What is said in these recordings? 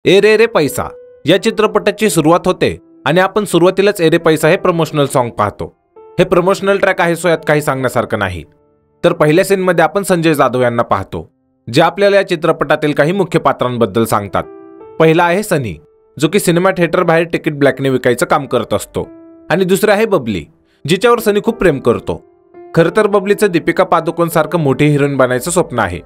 ए रे रे पैसा या चित्रपटाची सुरुवात होते आणि आपण सुरुवातीलाच ए रे पैसा हे प्रमोशनल सॉन्ग पाहतो। हे प्रमोशनल ट्रॅक आहे, सो यात काही सांगण्यासारखं नाही। तर पहिल्या सीनमध्ये आपण संजय जाधव यांना पाहतो, जे आपल्याला या चित्रपटातील काही मुख्य पात्रांबद्दल सांगतात। पहिला आहे सनी, जो की सिनेमा थिएटर बाहेर तिकीट ब्लॅकने विकायचं काम करत असतो, आणि दुसरा आहे बबली, जिच्यावर सनी खूप प्रेम करतो। खरं तर बबलीचं दीपिका पादुकोण सारखं मोठी हिरोईन बनायचं स्वप्न आहे,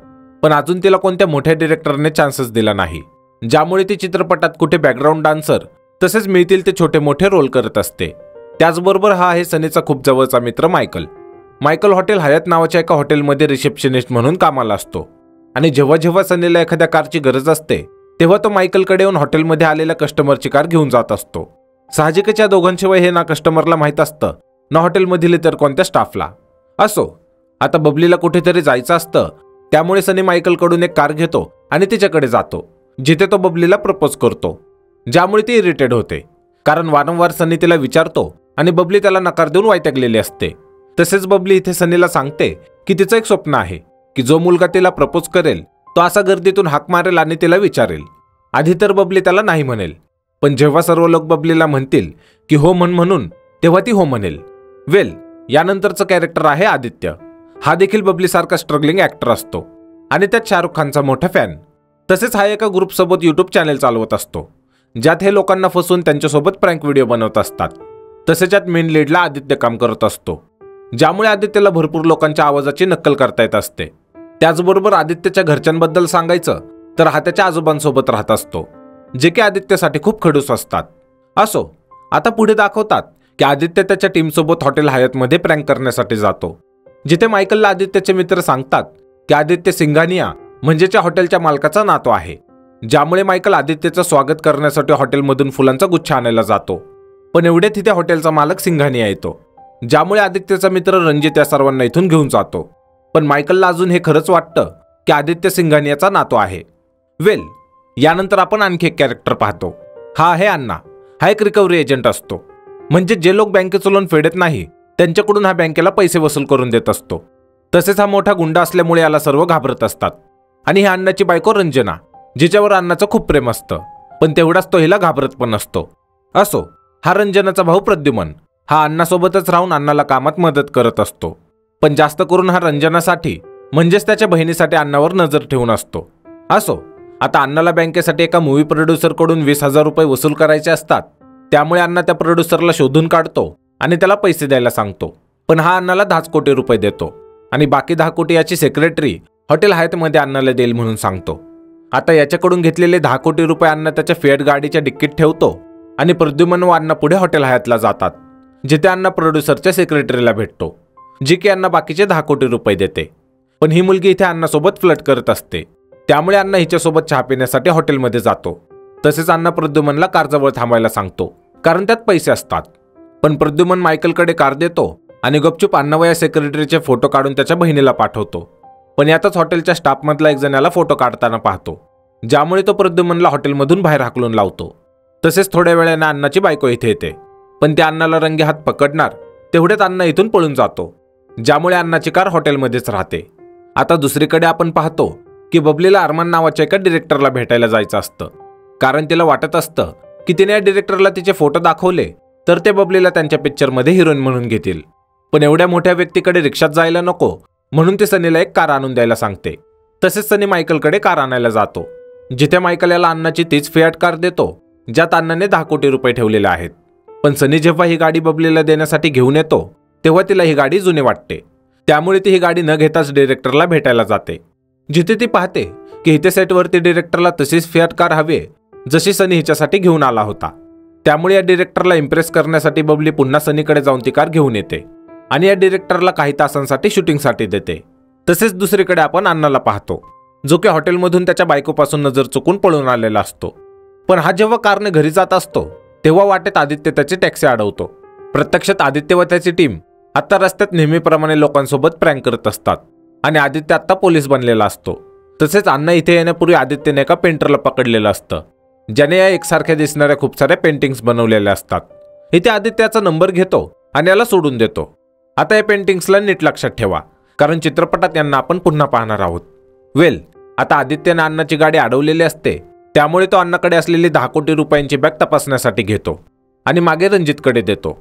पण अजून तिला कोणत्या मोठ्या डिरेक्टरने चान्सेस दिला नाही, ज्यामुळे ती चित्रपटात कुठे बॅकग्राऊंड डान्सर तसेच मिळतील ते छोटे मोठे रोल करत असते। त्याचबरोबर हा आहे सनीचा खूप जवळचा मित्र मायकल। मायकल हॉटेल हयात नावाच्या एका हॉटेलमध्ये रिसेप्शनिस्ट म्हणून कामाला असतो, आणि जेव्हा जेव्हा सनीला एखाद्या कारची गरज असते तेव्हा तो मायकलकडे येऊन हॉटेलमध्ये आलेल्या कस्टमरची कार घेऊन जात असतो। साहजिकच या दोघांशिवाय हे ना कस्टमरला माहीत असतं ना हॉटेलमधील इतर कोणत्या स्टाफला। असो, आता बबलीला कुठेतरी जायचं असतं, त्यामुळे सनी मायकलकडून एक कार घेतो आणि तिच्याकडे जातो, जिथे तो बबलीला प्रपोज करतो, ज्यामुळे ती इरिटेट होते, कारण वारंवार सनी तिला विचारतो आणि बबली त्याला नकार देऊन वैतागलेली असते। तसेच बबली इथे सनीला सांगते की तिचं एक स्वप्न आहे की जो मुलगा तिला प्रपोज करेल तो असा गर्दीतून हाक मारेल आणि तिला विचारेल। आधी तर बबली त्याला नाही म्हणेल, पण जेव्हा सर्व लोक बबलीला म्हणतील की हो म्हणून, तेव्हा ती हो म्हणेल। वेल, यानंतरचं कॅरेक्टर आहे आदित्य। हा देखील बबलीसारखा स्ट्रगलिंग ॲक्टर असतो आणि त्यात शाहरुख खानचा मोठा फॅन। तसेच हा एका ग्रुपसोबत यूट्यूब चॅनल चालवत असतो, ज्यात हे लोकांना फसवून त्यांच्यासोबत प्रँक व्हिडिओ बनवत असतात। तसेच यात मेन लीडला आदित्य काम करत असतो, ज्यामुळे आदित्यला भरपूर लोकांच्या आवाजाची नक्कल करता येत असते। त्याचबरोबर आदित्यच्या घरच्यांबद्दल सांगायचं तर हा त्याच्या आजोबांसोबत राहत असतो, जे की आदित्यसाठी खूप खडूस असतात। असो, आता पुढे दाखवतात की आदित्य त्याच्या टीमसोबत हॉटेल हयातमध्ये प्रँक करण्यासाठी जातो, जिथे मायकलला आदित्यचे मित्र सांगतात की आदित्य सिंघानिया म्हणजेच्या हॉटेलच्या मालकाचा नातू आहे, ज्यामुळे मायकल आदित्यचं स्वागत करण्यासाठी हॉटेलमधून फुलांचा गुच्छ आणायला जातो। पण एवढे तिथे हॉटेलचा मालक सिंघानिया येतो, ज्यामुळे आदित्यचा मित्र रंजित या सर्वांना इथून घेऊन जातो। पण मायकलला अजून हे खरंच वाटतं की आदित्य सिंघानियाचा नातू आहे। वेल, यानंतर आपण आणखी एक कॅरेक्टर पाहतो। हा आहे अण्णा। हा एक रिकव्हरी एजंट असतो, म्हणजे जे लोक बँकेचं लोन फेडत नाही त्यांच्याकडून हा बँकेला पैसे वसूल करून देत असतो। तसेच हा मोठा गुंड असल्यामुळे याला सर्व घाबरत असतात, आणि ही अण्णाची बायको रंजना, जिच्यावर अण्णाचं खूप प्रेम असतं, पण तेवढाच तो हिला घाबरत पण असतो। असो, हा रंजनाचा भाऊ प्रद्युमन हा अण्णासोबतच राहून अण्णाला कामात मदत करत असतो, पण जास्त करून हा रंजनासाठी म्हणजेच त्याच्या बहिणीसाठी अण्णावर नजर ठेवून असतो। असो, आता अण्णाला बँकेसाठी एका मूव्ही प्रोड्युसरकडून 20,000 रुपये वसूल करायचे असतात, त्यामुळे अण्णा त्या प्रोड्युसरला शोधून काढतो आणि त्याला पैसे द्यायला सांगतो। पण हा अण्णाला 10 कोटी रुपये देतो आणि बाकी 10 कोटी याची सेक्रेटरी हॉटेल हयातमध्ये अण्णाला देईल म्हणून सांगतो। आता याच्याकडून घेतलेले 10 कोटी रुपये अण्णा त्याच्या फिएट गाडीच्या डिक्कीत ठेवतो आणि प्रद्युमन व अण्णा पुढे हॉटेल हयातला जातात, जिथे अण्णा प्रोड्युसरच्या सेक्रेटरीला भेटतो, जी की अण्णा बाकीचे 10 कोटी रुपये देते। पण ही मुलगी इथे अण्णासोबत फ्लर्ट करत असते, त्यामुळे अण्णा हिच्यासोबत चहा पिण्यासाठी हॉटेलमध्ये जातो। तसेच अण्णा प्रद्युमनला कारजवळ थांबायला सांगतो, कारण त्यात पैसे असतात। पण प्रद्युमन मायकलकडे कार देतो आणि गपचूप अण्णा व या सेक्रेटरीचे फोटो काढून त्याच्या बहिणीला पाठवतो। पण यातच हॉटेलच्या स्टाफमधला एक जण याला फोटो काढताना पाहतो, ज्यामुळे तो प्रद्युमनला हॉटेलमधून बाहेर हाकलून लावतो। तसेच थोड्या वेळाने अण्णाची बायको इथे येते, पण त्या अण्णाला रंगे हात पकडणार तेवढ्यात अण्णा इथून पळून जातो, ज्यामुळे अण्णाची कार हॉटेलमध्येच राहते। आता दुसरीकडे आपण पाहतो की बबलीला अरमान नावाच्या एका डिरेक्टरला भेटायला जायचं असतं, कारण तिला वाटत असतं की तिने या डिरेक्टरला तिचे फोटो दाखवले तर ते बबलीला त्यांच्या पिक्चरमध्ये हिरोईन म्हणून घेतील। पण एवढ्या मोठ्या व्यक्तीकडे रिक्षात जायला नको, म्हणून ते सनीला एक कार आणून द्यायला सांगते। तसेच सनी मायकलकडे कार आणायला जातो, जिथे मायकल याला अण्णाची तीच फिएट कार देतो, ज्यात अण्णाने 10 कोटी रुपये ठेवलेले आहेत। पण सनी जेव्हा ही गाडी बबलीला देण्यासाठी घेऊन येतो तेव्हा तिला ही गाडी जुनी वाटते, त्यामुळे ती ही गाडी न घेताच डिरेक्टरला भेटायला जाते, जिथे ती पाहते की इथे सेटवरती डिरेक्टरला तशीच फिएट कार हवी जशी सनी हिच्यासाठी घेऊन आला होता। त्यामुळे या डिरेक्टरला इम्प्रेस करण्यासाठी बबली पुन्हा सनीकडे जाऊन ती कार घेऊन येते आणि या डिरेक्टरला काही तासांसाठी शूटिंगसाठी देते। तसेच दुसरीकडे आपण अण्णाला पाहतो, जो की हॉटेलमधून त्याच्या बायकोपासून नजर चुकून पळून आलेला असतो। पण हा जेव्हा कारने घरी जात असतो तेव्हा वाटेत आदित्य त्याची टॅक्सी अडवतो। प्रत्यक्षात आदित्य व त्याची टीम आता रस्त्यात नेहमीप्रमाणे लोकांसोबत प्रँक करत असतात, आणि आदित्य आता पोलीस बनलेला असतो। तसेच अण्णा इथे येण्यापूर्वी आदित्यने एका पेंटरला पकडलेलं असतं, ज्याने या एकसारख्या दिसणाऱ्या खूप साऱ्या पेंटिंग्स बनवलेल्या असतात। इथे आदित्याचा नंबर घेतो आणि याला सोडून देतो। आता या पेंटिंग्सला नीट लक्षात ठेवा, कारण चित्रपटात यांना आपण पुन्हा पाहणार आहोत। वेल, आता आदित्यने अण्णाची गाडी अडवलेली असते त्यामुळे तो अण्णाकडे असलेली 10 कोटी रुपयांची बॅग तपासण्यासाठी घेतो आणि मागे रणजितकडे देतो.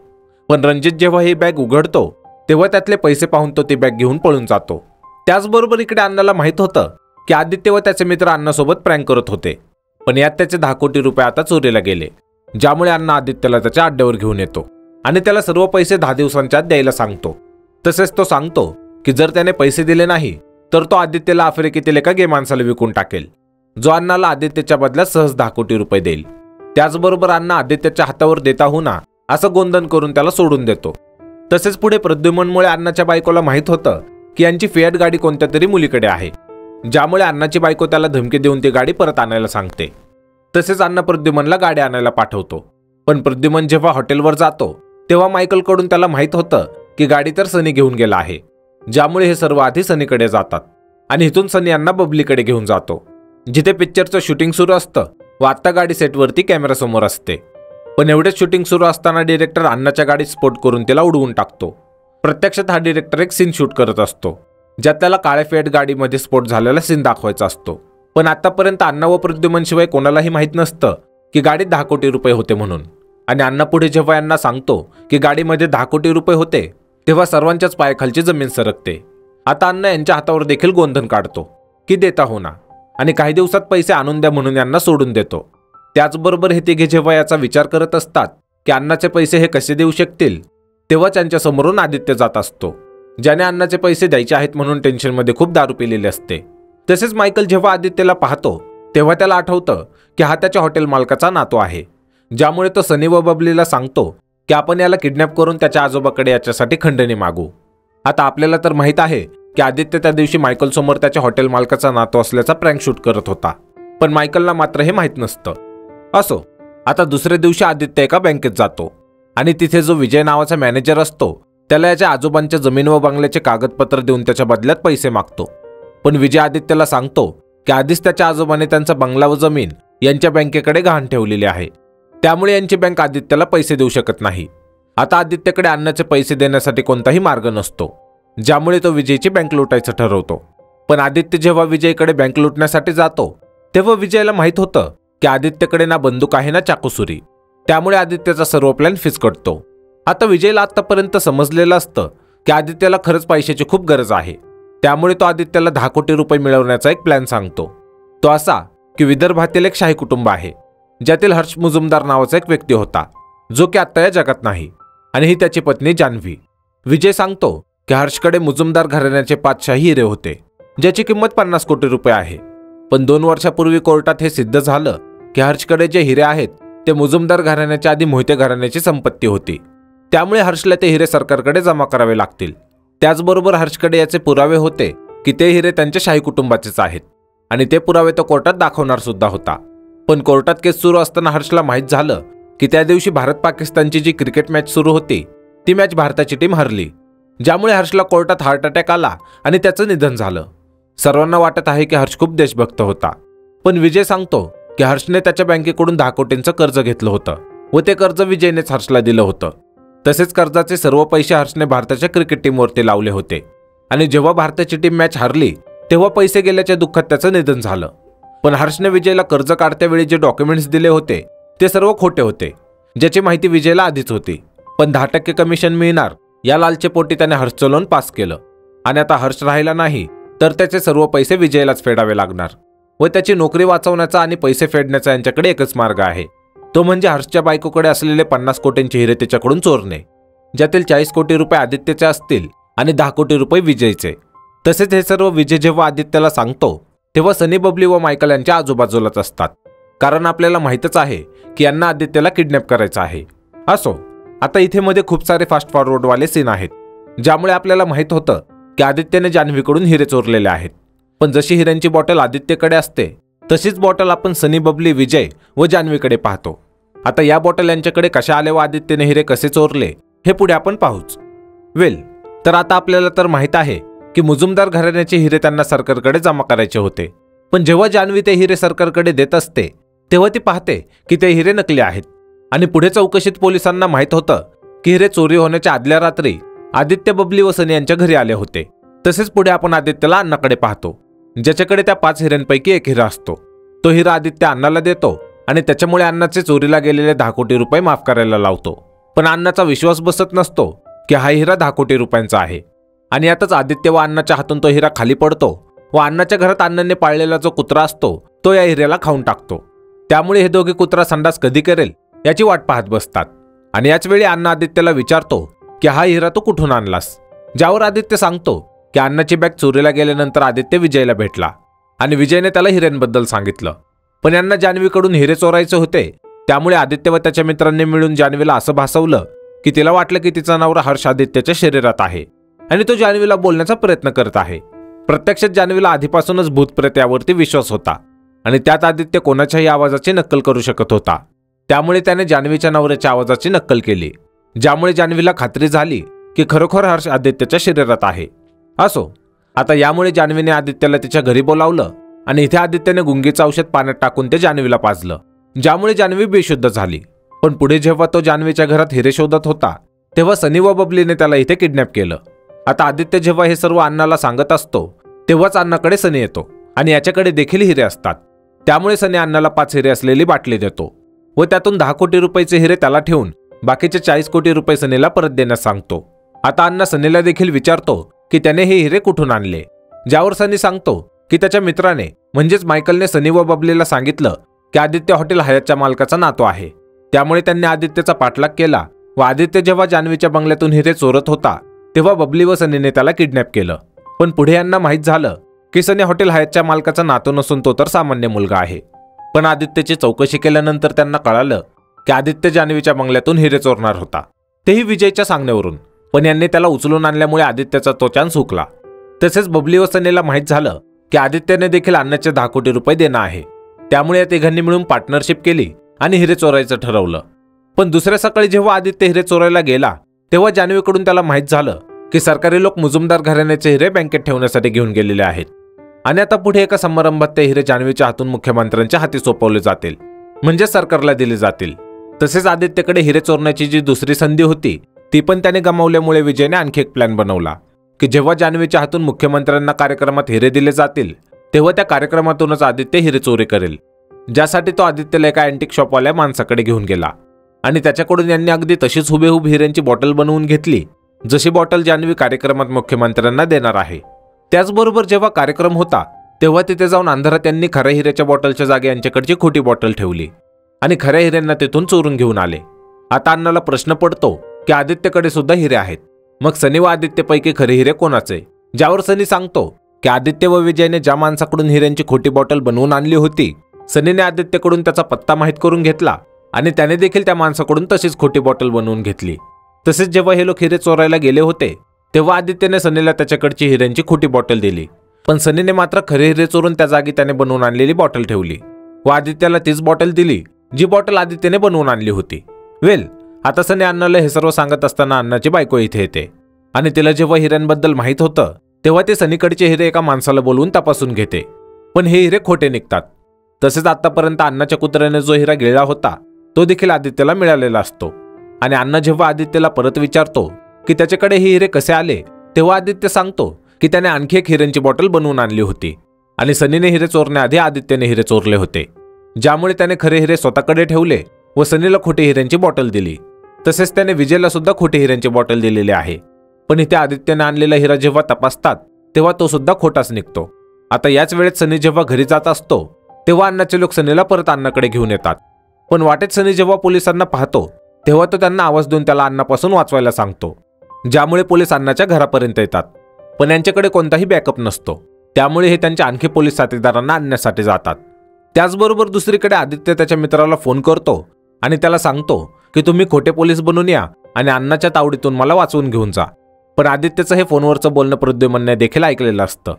पण रणजित जेव्हा ही बॅग उघडतो तेव्हा त्यातले पैसे पाहून तो ती बॅग घेऊन पळून जातो. त्याचबरोबर इकडे अण्णाला माहित होतं की आदित्य व त्याचे मित्र अण्णासोबत प्रँक करत होते, पण यात त्याचे 10 कोटी रुपये आता चोरीला गेले. ज्यामुळे अण्णा आदित्यला त्याच्या अड्ड्यावर घेऊन येतो आणि त्याला सर्व पैसे 10 दिवसांच्या आत द्यायला सांगतो. तसेच तो सांगतो की जर त्याने पैसे दिले नाही तर तो आदित्यला आफ्रिकेतील एका गे माणसाला विकून टाकेल, जो अण्णाला आदित्यच्या बदल्यात सहज 10 कोटी रुपये देईल. त्याचबरोबर अण्णा आदित्यच्या हातावर देता हो ना असं गोंधन करून त्याला सोडून देतो. तसेच पुढे प्रद्युम्नमुळे अण्णाच्या बायकोला माहित होतं की यांची फियाट गाडी कोणत्या तरी मुलीकडे आहे, ज्यामुळे अण्णाची बायको त्याला धमकी देऊन ती गाडी परत आणायला सांगते. तसेच अण्णा प्रद्युम्नला गाडी आणायला पाठवतो. पण प्रद्युम्न जेव्हा हॉटेलवर जातो तेव्हा मायकलकडून त्याला माहित होतं की गाडी तर सनी घेऊन गेला आहे, ज्यामुळे हे सर्व आधी सनीकडे जातात आणि इथून सनी यांना बबलीकडे घेऊन जातो, जिथे पिक्चरचं शूटिंग सुरू असतं व आत्ता गाडी सेटवरती कॅमेरासमोर असते. पण एवढेच शूटिंग सुरू असताना डिरेक्टर अण्णाच्या गाडीत स्फोट करून तिला उडवून टाकतो. प्रत्यक्षात हा डिरेक्टर एक सीन शूट करत असतो, ज्यात त्याला काळ्या फियाट गाडीमध्ये स्फोट झालेला सीन दाखवायचा असतो. पण आतापर्यंत अण्णा व प्रद्युम्नशिवाय कोणालाही माहीत नसतं की गाडीत 10 कोटी रुपये होते म्हणून. आणि अण्णा पुढे जेव्हा यांना सांगतो की गाडीमध्ये 10 कोटी रुपये होते तेव्हा सर्वांच्याच पायाखालची जमीन सरकते. आता अण्णा यांच्या हातावर देखील गोंधन काढतो की देता हो ना आणि काही दिवसात पैसे आणून द्या म्हणून यांना सोडून देतो. त्याचबरोबर हे तिघे जेव्हा याचा विचार करत असतात की अण्णाचे पैसे हे कसे देऊ शकतील तेव्हा त्यांच्या समोरून आदित्य जात असतो, ज्याने अण्णाचे पैसे द्यायचे आहेत म्हणून टेन्शनमध्ये खूप दारू पिलेले असते. तसेच मायकल जेव्हा आदित्यला पाहतो तेव्हा त्याला आठवतं की हा त्याच्या हॉटेल मालकाचा नातू आहे, ज्यामुळे तो सनी व बबलीला सांगतो की आपण याला किडनॅप करून त्याच्या आजोबाकडे याच्यासाठी खंडणी मागू. आता आपल्याला तर माहित आहे की आदित्य त्या दिवशी मायकल समोर त्याच्या हॉटेल मालकाचा नातू असल्याचा प्रँक शूट करत होता, पण मायकलला मात्र हे माहीत नसतं. असो, आता दुसऱ्या दिवशी आदित्य एका बँकेत जातो आणि तिथे जो विजय नावाचा मॅनेजर असतो त्याला याच्या आजोबांच्या जमीन व बंगल्याचे कागदपत्र देऊन त्याच्या बदल्यात पैसे मागतो. पण विजय आदित्यला सांगतो की आधीच त्याच्या आजोबाने त्यांचा बंगला व जमीन यांच्या बँकेकडे गहाण ठेवलेली आहे, त्यामुळे यांची बँक आदित्यला पैसे देऊ शकत नाही. आता आदित्यकडे अण्णाचे पैसे देण्यासाठी कोणताही मार्ग नसतो, ज्यामुळे तो विजयची बँक लुटायचं ठरवतो. पण आदित्य जेव्हा विजयकडे बँक लुटण्यासाठी जातो तेव्हा विजयला माहित होतं की आदित्यकडे ना बंदूक आहे ना चाकूसुरी, त्यामुळे आदित्यचा सर्व प्लॅन फिसकटतो. आता विजयला आतापर्यंत समजलेलं असतं की आदित्यला खरंच पैशाची खूप गरज आहे, त्यामुळे तो आदित्यला 10 कोटी रुपये मिळवण्याचा एक प्लॅन सांगतो. तो असा की विदर्भातील एक शाही कुटुंब आहे, ज्यातील हर्ष मुजुमदार नावाचा एक व्यक्ती होता, जो की आत्ता या जगात नाही, आणि ही त्याची पत्नी जान्हवी. विजय सांगतो की हर्षकडे मुजुमदार घराण्याचे 5 शाही हिरे होते, ज्याची किंमत 50 कोटी रुपये आहे. पण 2 वर्षापूर्वी कोर्टात हे सिद्ध झालं की हर्षकडे जे हिरे आहेत ते मुजुमदार घराण्याच्या आधी मोहिते घराण्याची संपत्ती होती, त्यामुळे हर्षला ते हिरे सरकारकडे जमा करावे लागतील. त्याचबरोबर हर्षकडे याचे पुरावे होते की ते हिरे त्यांच्या शाही कुटुंबाचेच आहेत, आणि ते पुरावे तो कोर्टात दाखवणार सुद्धा होता. पण कोर्टात केस सुरू असताना हर्षला माहीत झालं की त्या दिवशी भारत पाकिस्तानची जी क्रिकेट मॅच सुरू होती ती मॅच भारताची टीम हरली, ज्यामुळे हर्षला कोर्टात हार्ट अटॅक आला आणि त्याचं निधन झालं. सर्वांना वाटत आहे की हर्ष खूप देशभक्त होता, पण विजय सांगतो की हर्षने त्याच्या बँकेकडून 10 कोटींचं कर्ज घेतलं होतं व ते कर्ज विजयनेच हर्षला दिलं होतं. तसेच कर्जाचे सर्व पैसे हर्षने भारताच्या क्रिकेट टीमवरती लावले होते, आणि जेव्हा भारताची टीम मॅच हरली तेव्हा पैसे गेल्याच्या दुःखात त्याचं निधन झालं. पण हर्षने विजयला कर्ज काढत्यावेळी जे डॉक्युमेंट्स दिले होते ते सर्व खोटे होते, ज्याची माहिती विजयला आधीच होती. पण 10% कमिशन मिळणार या लालचेपोटी त्याने हर्षचं लोन पास केलं, आणि आता हर्ष राहिला नाही तर त्याचे सर्व पैसे विजयलाच फेडावे लागणार, व त्याची नोकरी वाचवण्याचा आणि पैसे फेडण्याचा यांच्याकडे एकच मार्ग आहे, तो म्हणजे हर्षच्या बायकोकडे असलेले 50 कोटींचे हिरे त्याच्याकडून चोरणे, ज्यातील 40 कोटी रुपये आदित्यचे असतील आणि 10 कोटी रुपये विजयचे. तसेच हे सर्व विजय जेव्हा आदित्यला सांगतो तेव्हा सनी, बबली व मायकल यांच्या आजूबाजूलाच असतात, कारण आपल्याला माहीतच आहे की यांना आदित्यला किडनॅप करायचं आहे. असो, आता इथे मध्ये खूप सारे फास्ट फॉरवर्डवाले सीन आहेत, ज्यामुळे आपल्याला माहीत होतं की आदित्यने जान्हवीकडून हिरे चोरलेले आहेत. पण जशी हिऱ्यांची बॉटल आदित्यकडे असते तशीच बॉटल आपण सनी, बबली, विजय व जान्हवीकडे पाहतो. आता या बॉटल यांच्याकडे कशा आल्या व आदित्यने हिरे कसे चोरले हे पुढे आपण पाहूच. तर आता आपल्याला तर माहीत आहे की मुजुमदार घराण्याचे हिरे त्यांना सरकारकडे जमा करायचे होते, पण जेव्हा जान्हवी ते हिरे सरकारकडे देत असते तेव्हा ती पाहते की ते हिरे नकली आहेत, आणि पुढे चौकशीत पोलिसांना माहीत होतं की हिरे चोरी होण्याच्या आदल्या रात्री आदित्य, बबली व सनी यांच्या घरी आले होते. तसेच पुढे आपण आदित्यला अण्णाकडे पाहतो, ज्याच्याकडे त्या 5 हिऱ्यांपैकी एक हिरा असतो. तो हिरा आदित्य अण्णाला देतो आणि त्याच्यामुळे अण्णाचे चोरीला गेलेले 10 कोटी रुपये माफ करायला लावतो. पण अण्णाचा विश्वास बसत नसतो की हा हिरा 10 कोटी रुपयांचा आहे. आणि यातच आदित्य व अण्णाच्या हातून तो हिरा खाली पडतो व अण्णाच्या घरात अण्णाने पाळलेला जो कुत्रा असतो तो या हिऱ्याला खाऊन टाकतो. त्यामुळे हे दोघे कुत्रा संडास कधी करेल याची वाट पाहत बसतात. आणि याच वेळी अण्णा आदित्यला विचारतो की हा हिरा तू कुठून आणलास, ज्यावर आदित्य सांगतो की अण्णाची बॅग चोरीला गेल्यानंतर आदित्य विजयला भेटला आणि विजयने त्याला हिऱ्यांबद्दल सांगितलं. पण यांना जान्हवीकडून हिरे चोरायचे होते, त्यामुळे आदित्य व त्याच्या मित्रांनी मिळून जान्हवीला असं भासवलं की तिला वाटलं की तिचा नवरा हर्ष आदित्यच्या शरीरात आहे आणि तो जान्हवीला बोलण्याचा प्रयत्न करत आहे. प्रत्यक्षात जान्हवीला आधीपासूनच भूतप्रेत यावरती विश्वास होता आणि त्यात आदित्य कोणाच्याही आवाजाची नक्कल करू शकत होता. त्यामुळे त्याने जान्हवीच्या नवऱ्याच्या आवाजाची नक्कल केली, ज्यामुळे जान्हवीला खात्री झाली की खरोखर हर्ष आदित्यच्या शरीरात आहे. असो, आता यामुळे जान्हवीने आदित्यला तिच्या घरी बोलावलं आणि इथे आदित्यने गुंगीचं औषध पाण्यात टाकून ते जान्हवीला पाजलं, ज्यामुळे जान्हवी बेशुद्ध झाली. पण पुढे जेव्हा तो जान्हवीच्या घरात हिरे शोधत होता तेव्हा सनी व बबलीने त्याला इथे किडनॅप केलं. आता आदित्य जेव्हा हे सर्व अण्णाला सांगत असतो तेव्हाच अण्णाकडे सनी येतो आणि याच्याकडे देखील हिरे असतात. त्यामुळे सनी अण्णाला 5 हिरे असलेली बाटली देतो व त्यातून 10 कोटी रुपयाचे हिरे त्याला ठेवून बाकीचे 40 कोटी रुपये सनीला परत देण्यास सांगतो. आता अण्णा सनीला देखील विचारतो की त्याने हे हिरे कुठून आणले, ज्यावर सनी सांगतो की त्याच्या मित्राने म्हणजेच मायकलने सनी व बबलीला सांगितलं की आदित्य हॉटेल हयातच्या मालकाचा नातू आहे. त्यामुळे त्यांनी आदित्यचा पाठलाग केला व आदित्य जेव्हा जान्हवीच्या बंगल्यातून हिरे चोरत होता तेव्हा बबली व सनीने त्याला किडनॅप केलं. पण पुढे यांना माहीत झालं की सनी हॉटेल हयातच्या मालकाचा नातू नसून तो तर सामान्य मुलगा आहे. पण आदित्यची चौकशी केल्यानंतर त्यांना कळालं की आदित्य जान्हवीच्या बंगल्यातून हिरे चोरणार होता, तेही विजयच्या सांगण्यावरून. पण यांनी त्याला उचलून आणल्यामुळे आदित्यचा तो चान्स हुकला. तसेच बबली व सनीला माहीत झालं की आदित्यने देखील अण्णाचे 10 कोटी रुपये देणं आहे. त्यामुळे या तिघांनी मिळून पार्टनरशिप केली आणि हिरे चोरायचं ठरवलं. पण दुसऱ्या सकाळी जेव्हा आदित्य हिरे चोरायला गेला तेव्हा जान्हवीकडून त्याला माहीत झालं की सरकारी लोक मुजुमदार घराण्याचे हिरे बँकेत ठेवण्यासाठी घेऊन गेलेले आहेत आणि आता पुढे एका समारंभात ते हिरे जान्हवीच्या हातून मुख्यमंत्र्यांच्या हाती सोपवले जातील, म्हणजे सरकारला दिले जातील. तसेच आदित्यकडे हिरे चोरण्याची जी दुसरी संधी होती ती पण त्याने गमावल्यामुळे विजयने आणखी एक प्लॅन बनवला की जेव्हा जान्हवीच्या हातून मुख्यमंत्र्यांना कार्यक्रमात हिरे दिले जातील तेव्हा त्या कार्यक्रमातूनच आदित्य हिरे चोरी करेल, ज्यासाठी तो आदित्यला एका अँटिक शॉपवाल्या माणसाकडे घेऊन गेला आणि त्याच्याकडून यांनी अगदी तशीच हुबेहूब हिऱ्यांची बॉटल बनवून घेतली जशी बॉटल जान्हवी कार्यक्रमात मुख्यमंत्र्यांना देणार आहे. त्याचबरोबर जेव्हा कार्यक्रम होता तेव्हा तिथे जाऊन अंधारात त्यांनी खऱ्या हिऱ्याच्या बॉटलच्या जागी यांच्याकडची खोटी बॉटल ठेवली आणि खऱ्या हिऱ्यांना तिथून चोरून घेऊन आले. आता अण्णाला प्रश्न पडतो की आदित्यकडे सुद्धा हिरे आहेत, मग सनी व आदित्यपैकी खरे हिरे कोणाचे, ज्यावर सनी सांगतो की आदित्य व विजयने ज्या माणसाकडून हिऱ्यांची खोटी बॉटल बनवून आणली होती सनीने आदित्यकडून त्याचा पत्ता माहीत करून घेतला आणि त्याने देखील त्या माणसाकडून तशीच खोटी बॉटल बनवून घेतली. तसेच जेव्हा हे लोक हिरे चोरायला गेले होते तेव्हा आदित्यने सनीला त्याच्याकडची हिऱ्यांची खोटी बॉटल दिली, पण सनीने मात्र खरे हिरे चोरून त्या जागी त्याने बनवून आणलेली बॉटल ठेवली व आदित्यला तीच बॉटल दिली जी बॉटल आदित्यने बनवून आणली होती. आता सनी अण्णाला हे सर्व सांगत असताना अण्णाची बायको इथे येते आणि तिला जेव्हा हिऱ्यांबद्दल माहीत होतं तेव्हा ते सनीकडचे हिरे एका माणसाला बोलवून तपासून घेते, पण हे हिरे खोटे निघतात. तसेच आतापर्यंत अण्णाच्या कुत्र्याने जो हिरा गिळला होता तो देखील आदित्यला मिळालेला असतो आणि अण्णा जेव्हा आदित्यला परत विचारतो की त्याच्याकडे हे हिरे कसे आले तेव्हा आदित्य सांगतो की त्याने आणखी एक हिऱ्यांची बॉटल बनवून आणली होती आणि सनीने हिरे चोरण्याआधी आदित्यने हिरे चोरले होते, ज्यामुळे त्याने खरे हिरे स्वतःकडे ठेवले व सनीला खोटी हिऱ्यांची बॉटल दिली. तसेच त्याने विजयला सुद्धा खोटी हिऱ्यांची बॉटल दिलेली आहे. पण इथे आदित्यने आणलेला हिरा जेव्हा तपासतात तेव्हा तो सुद्धा खोटाच निघतो. आता याच वेळेत सनी जेव्हा घरी जात असतो तेव्हा अण्णाचे लोक सनीला परत अण्णाकडे घेऊन येतात. पण वाटेत सनी जेव्हा पोलिसांना पाहतो तेव्हा तो त्यांना आवाज देऊन त्याला अण्णापासून वाचवायला सांगतो, ज्यामुळे पोलीस अण्णाच्या घरापर्यंत येतात. पण यांच्याकडे कोणताही बॅकअप नसतो, त्यामुळे हे त्यांच्या आणखी पोलीस साथीदारांना आणण्यासाठी जातात. त्याचबरोबर दुसरीकडे आदित्य त्याच्या मित्राला फोन करतो आणि त्याला सांगतो की तुम्ही खोटे पोलीस बनून या आणि अण्णाच्या तावडीतून मला वाचवून घेऊन जा. पण आदित्यचं हे फोनवरचं बोलणं प्रद्युम्नने देखील ऐकलेलं असतं.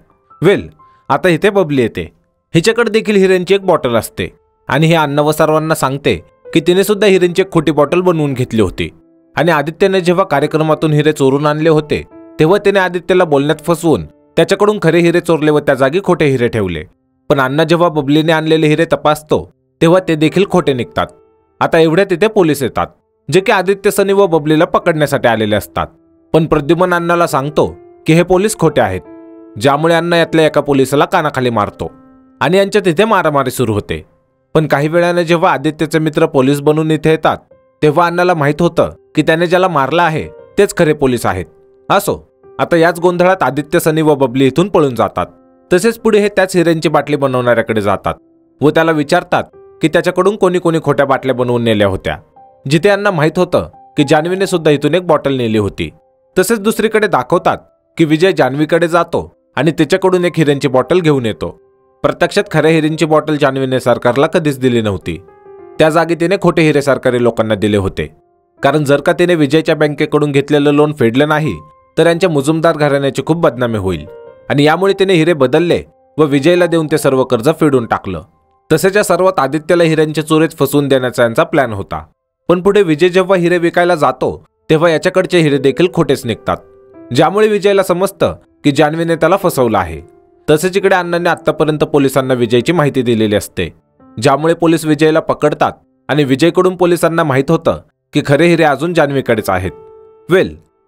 आता इथे बबली येते. हिच्याकडे देखील हिऱ्यांची एक बॉटल असते आणि हे अण्णा व सर्वांना सांगते की तिने सुद्धा हिऱ्यांची एक खोटी बॉटल बनवून घेतली होती आणि आदित्यने जेव्हा कार्यक्रमातून हिरे चोरून आणले होते तेव्हा त्याने आदित्यला बोलण्यात फसवून त्याच्याकडून खरे हिरे चोरले व त्या जागी खोटे हिरे ठेवले. पण अण्णा जेव्हा बबलीने आणलेले हिरे तपासतो तेव्हा ते देखील खोटे निघतात. आता एवढ्या तिथे पोलीस येतात जे की आदित्य, सनी व बबलीला पकडण्यासाठी आलेले असतात. पण प्रद्युम्न अण्णाला सांगतो की हे पोलीस खोटे आहेत, ज्यामुळे अण्णा यातल्या एका पोलिसाला कानाखाली मारतो आणि यांच्या तिथे मारामारी सुरू होते. पण काही वेळाने जेव्हा आदित्यचे मित्र पोलीस बनून इथे येतात तेव्हा अण्णाला माहित होतं की त्याने ज्याला मारलं आहे तेच खरे पोलीस आहेत. असो, आता याच गोंधळात आदित्य, सनी व बबली इथून पळून जातात. तसेच पुढे हे त्याच हिऱ्यांची बाटली बनवणाऱ्याकडे जातात व त्याला विचारतात की त्याच्याकडून कोणी कोणी खोट्या बाटल्या बनवून नेल्या होत्या. जिथे यांना माहित होतं की जान्हवीने सुद्धा इथून एक बॉटल नेली होती. तसेच दुसरीकडे दाखवतात की विजय जान्हवीकडे जातो आणि त्याच्याकडून एक हिऱ्यांची बॉटल घेऊन येतो. प्रत्यक्षात खऱ्या हिऱ्यांची बॉटल जान्हवीने सरकारला कधीच दिली नव्हती. त्या जागी तिने खोटे हिरे सरकारी लोकांना दिले होते. कारण जर का तिने विजयच्या बँकेकडून घेतलेलं लोन फेडलं नाही तर यांच्या मुजुमदार घराण्याची खूप बदनामी होईल आणि यामुळे तिने हिरे बदलले व विजयला देऊन ते सर्व कर्ज फेडून टाकलं. तसेच या सर्वात आदित्यला हिऱ्यांच्या चोरीत फसवून देण्याचा यांचा प्लॅन होता. पण पुढे विजय जेव्हा हिरे विकायला जातो तेव्हा याच्याकडचे हिरे देखील खोटेच निघतात, ज्यामुळे विजयला समजतं की जान्हवीने त्याला फसवलं आहे. तसेच इकडे अण्णांनी आतापर्यंत पोलिसांना विजयची माहिती दिलेली असते, ज्यामुळे पोलीस विजयला पकडतात आणि विजयकडून पोलिसांना माहित होतं की खरे हिरे अजून जान्हवीकडेच आहेत.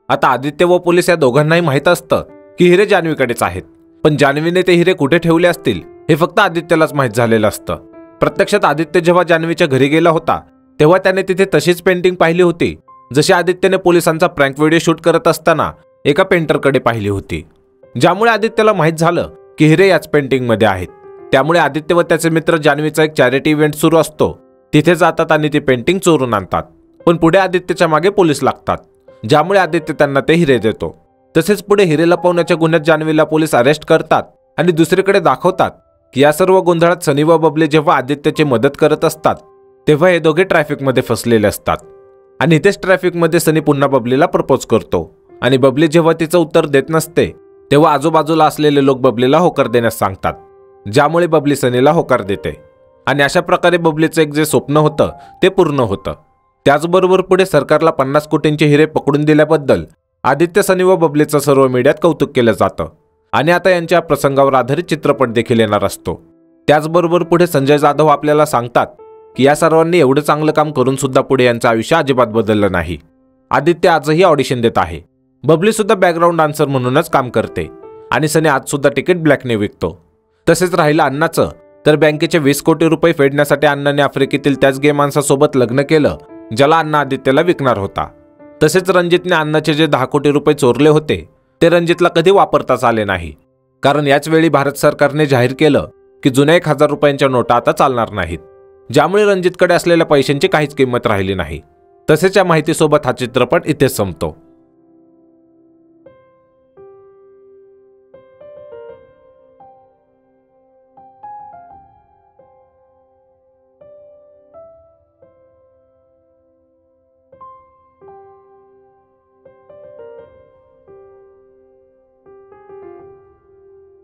आता आदित्य व पोलीस या दोघांनाही माहित असतं की हिरे जान्हवीकडेच आहेत. पण जान्हवीने ते हिरे कुठे ठेवले असतील हे फक्त आदित्यलाच माहीत झालेलं असतं. प्रत्यक्षात आदित्य जेव्हा जान्हवीच्या घरी गेला होता तेव्हा त्याने तिथे तशीच पेंटिंग पाहिली होती जशी आदित्यने पोलिसांचा प्रँक व्हिडिओ शूट करत असताना एका पेंटरकडे पाहिली होती. ज्यामुळे आदित्यला माहीत झालं की हिरे याच पेंटिंगमध्ये आहेत. त्यामुळे आदित्य व त्याचे मित्र जान्हवीचा एक चॅरिटी इव्हेंट सुरू असतो तिथे जातात आणि ती पेंटिंग चोरून आणतात. पण पुढे आदित्यच्या मागे पोलीस लागतात, ज्यामुळे आदित्य त्यांना ते हिरे देतो. तसेच पुढे हिरे लपवण्याच्या गुन्ह्यात जान्हवीला पोलीस अरेस्ट करतात आणि दुसरीकडे दाखवतात की या सर्व गोंधळात सनी व बबली जेव्हा आदित्यची मदत करत असतात तेव्हा हे दोघे ट्रॅफिकमध्ये फसलेले असतात. आणि इथेच ट्रॅफिकमध्ये सनी पुन्हा बबलीला प्रपोज करतो आणि बबली जेव्हा तिचं उत्तर देत नसते तेव्हा आजूबाजूला असलेले लोक बबलीला होकार देण्यास सांगतात, ज्यामुळे बबली सनीला होकार देते. आणि अशा प्रकारे बबलीचं एक जे स्वप्न होतं ते पूर्ण होतं. त्याचबरोबर पुढे सरकारला 50 कोटींचे हिरे पकडून दिल्याबद्दल आदित्य, सनी व बबलीचं सर्व मीडियात कौतुक केलं जातं आणि आता यांच्या प्रसंगावर आधारित चित्रपट देखील येणार असतो. त्याचबरोबर पुढे संजय जाधव आपल्याला सांगतात की या सर्वांनी एवढं चांगलं काम करून सुद्धा पुढे यांचं आयुष्य अजिबात बदललं नाही. आदित्य आजही ऑडिशन देत आहे, बबली सुद्धा बॅकग्राऊंड डान्सर म्हणूनच काम करते आणि सनी आज सुद्धा तिकीट ब्लॅकने विकतो. तसेच राहिलं अण्णाचं तर बँकेचे 20 कोटी रुपये फेडण्यासाठी अण्णाने आफ्रिकेतील त्याच गे माणसासोबत लग्न केलं ज्याला अण्णा आदित्यला विकणार होता. तसेच रणजितने अण्णाचे जे 10 कोटी रुपये चोरले होते ते रणजितला कधी वापरताच आले नाही, कारण याच वेळी भारत सरकारने जाहीर केलं की जुन्या 1000 रुपयांच्या नोटा आता चालणार नाहीत, ज्यामुळे रणजितकडे असलेल्या पैशांची काहीच किंमत राहिली नाही. तसेच या माहितीसोबत हा चित्रपट इथेच संपतो.